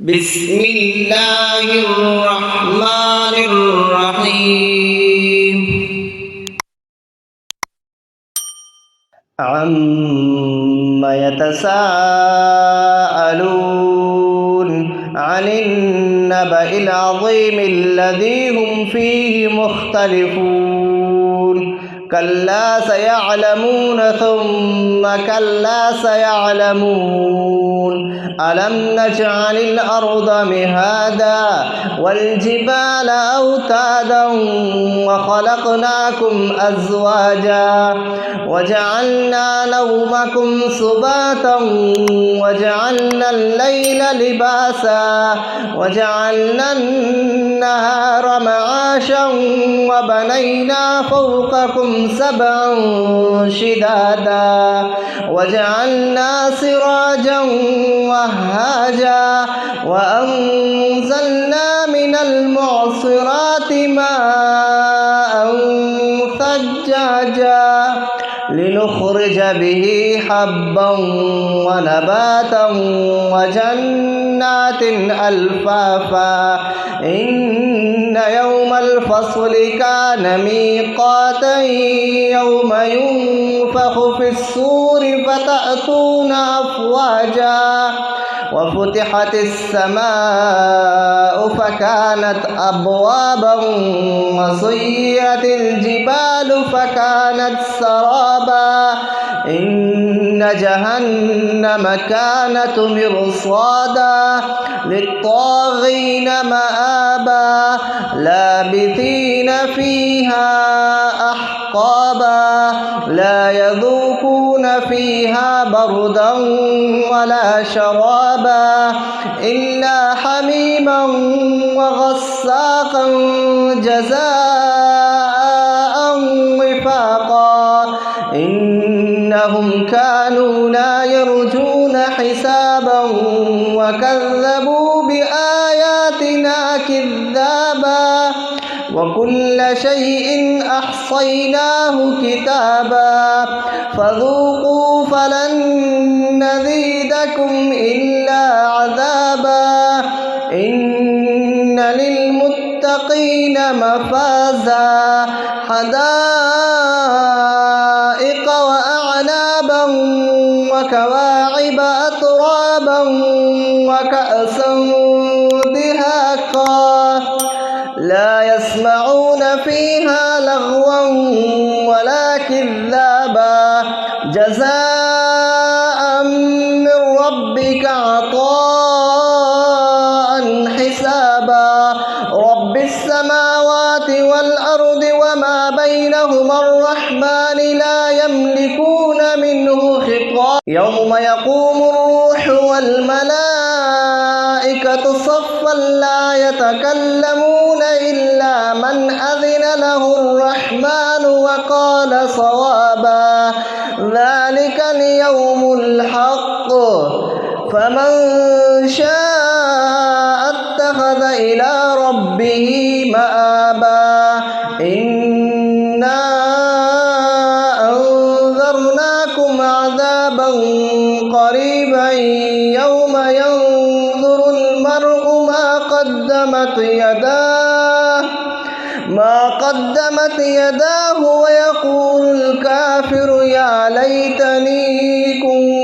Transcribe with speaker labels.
Speaker 1: بسم الله الرحمن الرحيم عما يتساءلون عن النبأ العظيم الذي هم فيه مختلفون كلا سيعلمون ثم كلا سيعلمون ألم نجعل الأرض مهادا والجبال أوتادا وخلقناكم أزواجا وجعلنا نومكم سباتا وجعلنا الليل لباسا وجعلنا النهار معاشا وبنينا فوقكم سبعا شدادا وجعلنا سراجا وهاجا وأنزلنا من المعصرات ماء ثجاجا لنخرج به حبا ونباتا وجنات ألفافا إن يوم الفصل كان ميقاتا يوم ينفخ في الصور فتأتون أفواجا وفتحت السماء فكانت أبوابا وسيرت الجبال فكانت سرابا إن جهنم كانت مرصادا للطاغين مآبا لابثين فيها أحقابا لا يذوقون فيها بردا ولا شرابا إلا حميما وغساقا جزاء وفاقا إنهم كانوا لا يرجون حسابا وكذبوا بآياتنا كذابا وكل شيء أحصيناه كتابا فذوقوا فلن نزيدكم إلا عذابا إن للمتقين مفازا حدائق وأعنابا وكواعب أترابا وكأسا دهاقا لا يسمعون فيها لغوا ولا كذابا جزاء من ربك عطاء حسابا رب السماوات والأرض وما بينهما الرحمن لا يملكون منه خطابا يوم يقوم الروح والملائكة صفا لا يتكلمون إلا من أذن له الرحمن وقال صوابا ذلك اليوم الحق فمن شاء اتخذ إلى ربه مآبا إنا أنذرناكم عذابا قريبا يوم ينظر المرء ما قدمت يداه ويقول الكافر يا ليتني كنت